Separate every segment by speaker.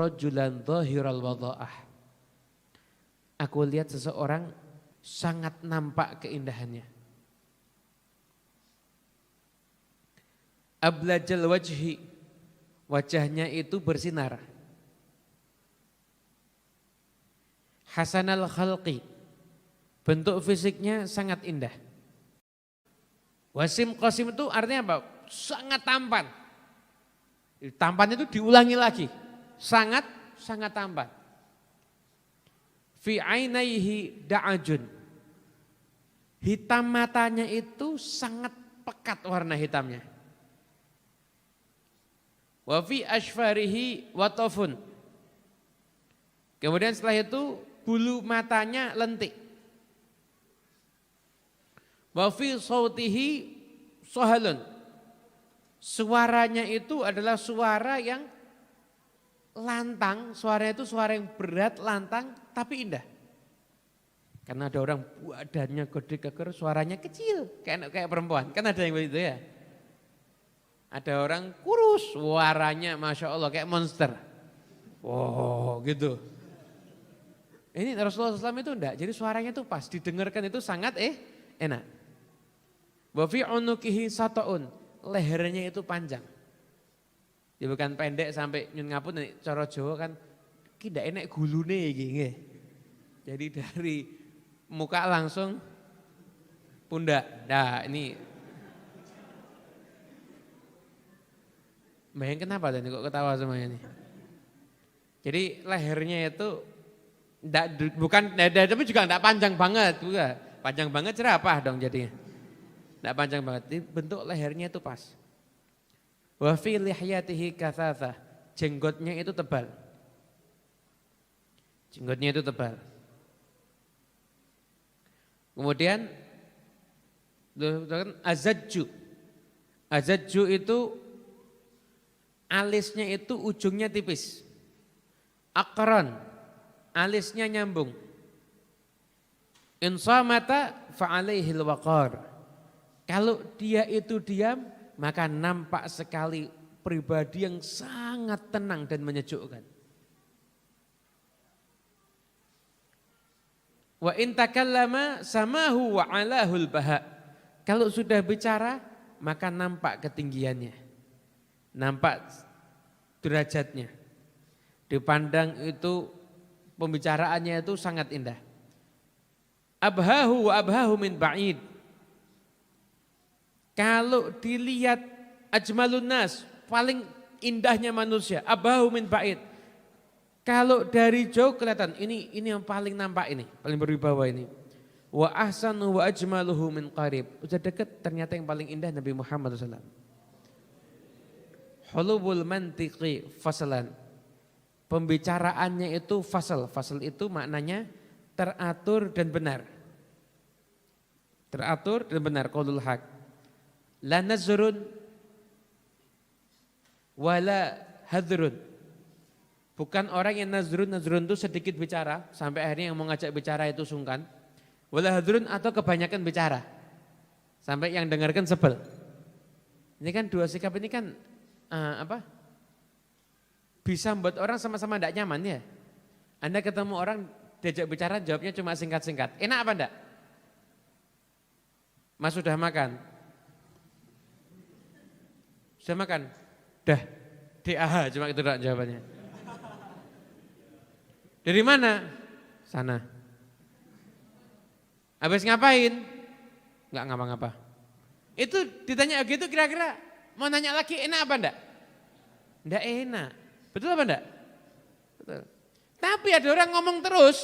Speaker 1: rajulan dhahiral wadha'ah. Aku lihat seseorang sangat nampak keindahannya. Ablajal wajhi, wajahnya itu bersinar. Hasanal khalqi, bentuk fisiknya sangat indah. Wasim qasim itu artinya apa? Sangat tampan. Tampan itu diulangi lagi. Sangat tampan. Fi ainaihi da'ajun. Hitam matanya itu sangat pekat warna hitamnya. Wa fi ashfarihi watofun. Kemudian setelah itu bulu matanya lentik. Wa fi sautihi sohalun. Suaranya itu adalah suara yang lantang, suaranya itu suara yang berat, lantang, tapi indah. Karena ada orang badannya gede keker, suaranya kecil, kayak perempuan. Kan ada yang begitu ya. Ada orang kurus, suaranya Masya Allah kayak monster. Wow gitu. Ini Rasulullah SAW itu enggak, jadi suaranya itu pas, didengarkan itu sangat enak. Wa fi unukihi sataun, lehernya itu panjang. Ya bukan pendek sampai nyun ngapun cara Jawa kan tidak enak gulune iki nggih. Jadi dari muka langsung pundak. Nah, ini Mbak kenapa tadi kok ketawa semuanya nih? Jadi lehernya itu bukan dada tapi juga enggak panjang banget, juga. Panjang banget jerapah dong jadinya. Enggak panjang banget, bentuk lehernya itu pas. Wa fi lihyatihi kathathah, jenggotnya itu tebal. Jenggotnya itu tebal. Kemudian azajju. Azajju itu alisnya itu ujungnya tipis. Aqran, alisnya nyambung. Insamata fa'alaihil waqar. Kalau dia itu diam, maka nampak sekali pribadi yang sangat tenang dan menyejukkan. Wa in takallama samahu wa alahul baha. Kalau sudah bicara, maka nampak ketinggiannya. Nampak derajatnya. Dipandang itu pembicaraannya itu sangat indah. Abhahu wa abhahu min ba'id. Kalau dilihat ajmalun nas, paling indahnya manusia, abahu min ba'id. Kalau dari jauh kelihatan ini yang paling nampak ini, paling berwibawa ini. Wa ahsanu wa ajmaluhu min qarib. Sudah dekat ternyata yang paling indah Nabi Muhammad SAW. Hulubul mantiqi faslan. Pembicaraannya itu fasal. Fasal itu maknanya teratur dan benar. Teratur dan benar, qaulul haq. La nazrun wala hadrun. Bukan orang yang nazrun itu sedikit bicara sampai akhirnya yang mau ngajak bicara itu sungkan. Wala hadrun atau kebanyakan bicara sampai yang dengarkan sebel. Ini kan dua sikap ini kan bisa membuat orang sama-sama tidak nyaman ya. Anda ketemu orang diajak bicara jawabnya cuma singkat-singkat. Enak apa enggak? Mas sudah makan? Sudah makan? Dah. DAH cuma itu jawabannya. Dari mana? Sana. Habis ngapain? Enggak ngapa-ngapa. Itu ditanya gitu kira-kira mau nanya lagi enak apa enggak? Enggak enak. Betul apa enggak? Betul. Tapi ada orang ngomong terus.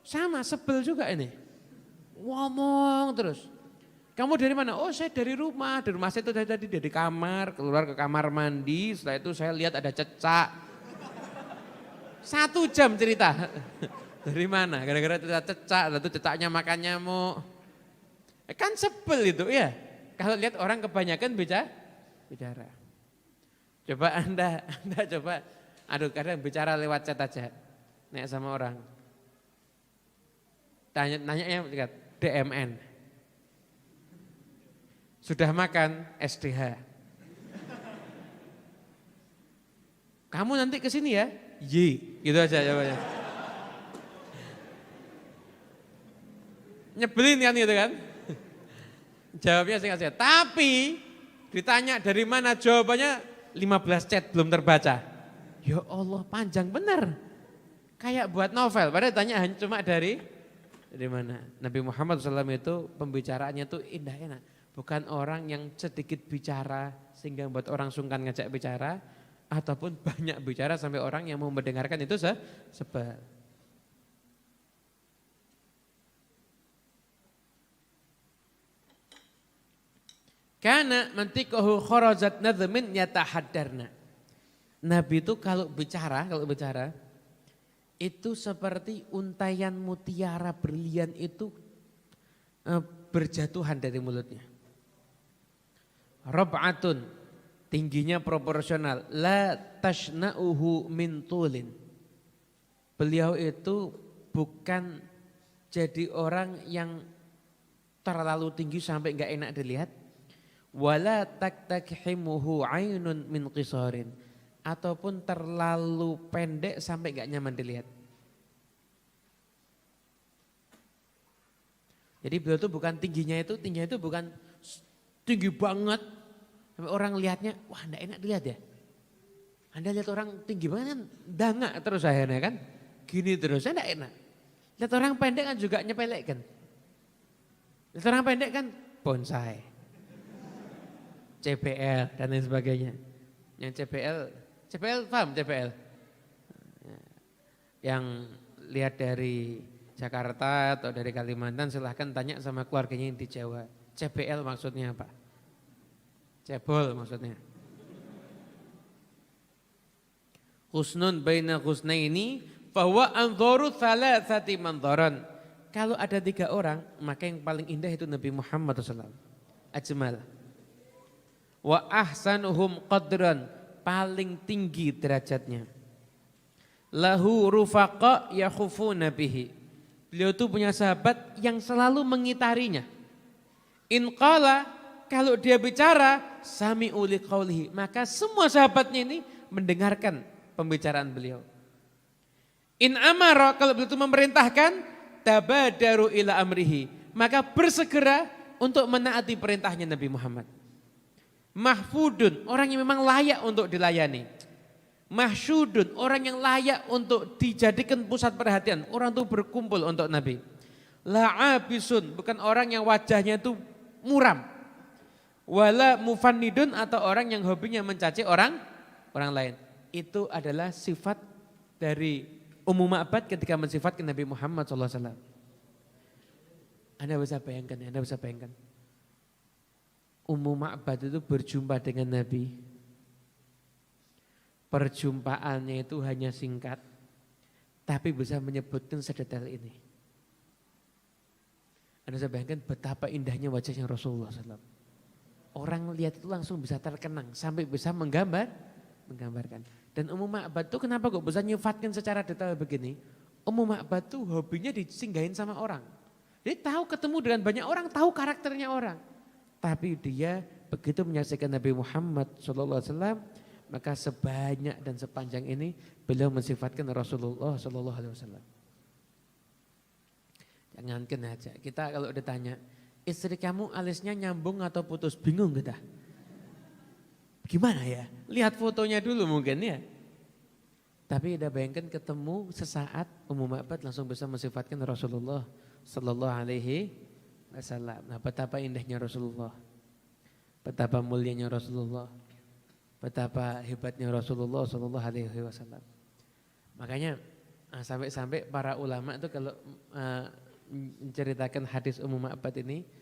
Speaker 1: Sama sebel juga ini. Ngomong terus. Kamu dari mana? Oh saya dari rumah. Dari rumah saya itu tadi dari kamar, keluar ke kamar mandi. Setelah itu saya lihat ada cecak. 1 jam cerita. Dari mana? Gara-gara cecak, lalu cecaknya makan nyamuk. Kan sebel itu ya. Kalau lihat orang kebanyakan bicara. Coba anda coba, kadang bicara lewat chat aja. Nek sama orang. Nanya lihat DMN. Sudah makan SDH. Kamu nanti ke sini ya? Y, gitu aja jawabannya. Nyebelin kan gitu kan? Jawabnya singkat-singkat. Tapi ditanya dari mana jawabannya 15 chat belum terbaca. Ya Allah panjang benar. Kayak buat novel. Padahal tanya hanya cuma dari mana. Nabi Muhammad SAW itu pembicaraannya tuh indah enak. Bukan orang yang sedikit bicara sehingga buat orang sungkan ngajak bicara. Ataupun banyak bicara sampai orang yang mau mendengarkan itu sebel. Karena mantikohu kharajat nadhmin yatahaddarna. Nabi itu kalau bicara itu seperti untaian mutiara berlian itu berjatuhan dari mulutnya. Rab'atun, tingginya proporsional, la tashna'uhu min tulin. Beliau itu bukan jadi orang yang terlalu tinggi sampai enggak enak dilihat. Wala taktakhimuhu ainun min qisarin, ataupun terlalu pendek sampai enggak nyaman dilihat. Jadi beliau itu bukan tingginya itu bukan tinggi banget sampai orang lihatnya wah enggak enak dilihat ya. Anda lihat orang tinggi banget kan dangak terus akhirnya kan. Gini terus enggak enak. Lihat orang pendek kan juga nyepelekkan. Lihat orang pendek kan bonsai. CPL dan lain sebagainya. Yang CPL paham CPL? Yang lihat dari Jakarta atau dari Kalimantan silahkan tanya sama keluarganya yang di Jawa. CPL maksudnya apa? Cebol maksudnya. Husnun baina husnaini bahwa anzoru thalathati mandharan. Kalau ada 3 orang maka yang paling indah itu Nabi Muhammad SAW. Ajmal. Wa ahsanuhum qadran, paling tinggi derajatnya. Lahu rufaqa yakhufuna bihi. Beliau itu punya sahabat yang selalu mengitarinya. In qala, kalau dia bicara sami'u liqaulihi, maka semua sahabatnya ini mendengarkan pembicaraan beliau. In amara, kalau beliau itu memerintahkan tabadaru ila amrihi, maka bersegera untuk menaati perintahnya Nabi Muhammad. Mahfudun, orang yang memang layak untuk dilayani. Mahsyudun, orang yang layak untuk dijadikan pusat perhatian. Orang itu berkumpul untuk Nabi. La'abisun, bukan orang yang wajahnya itu muram. Wala mufannidun, atau orang yang hobinya mencaci orang lain. Itu adalah sifat dari Ummu Ma'bad ketika mensifatkan Nabi Muhammad SAW. Anda bisa bayangkan. Ummu Ma'bad itu berjumpa dengan Nabi. Perjumpaannya itu hanya singkat, tapi bisa menyebutkan sedetail ini. Anda bisa bayangkan betapa indahnya wajahnya Rasulullah SAW. Orang lihat itu langsung bisa terkenang, sampai bisa menggambarkan. Dan Ummu Ma'bad itu kenapa kok bisa nyifatkan secara detail begini? Ummu Ma'bad itu hobinya disinggahin sama orang. Jadi tahu ketemu dengan banyak orang, tahu karakternya orang. Tapi dia begitu menyaksikan Nabi Muhammad SAW, maka sebanyak dan sepanjang ini beliau mensifatkan Rasulullah SAW. Jangankan aja, kita kalau ditanya, istri kamu alisnya nyambung atau putus, bingung kita. Gimana ya? Lihat fotonya dulu mungkin ya. Tapi udah bayangkan ketemu sesaat Ummu Ma'bad langsung bisa mensifatkan Rasulullah SAW. Nah, betapa indahnya Rasulullah, betapa mulianya Rasulullah, betapa hebatnya Rasulullah SAW. Makanya sampai-sampai para ulama itu kalau menceritakan hadis Ummu Ma'bad ini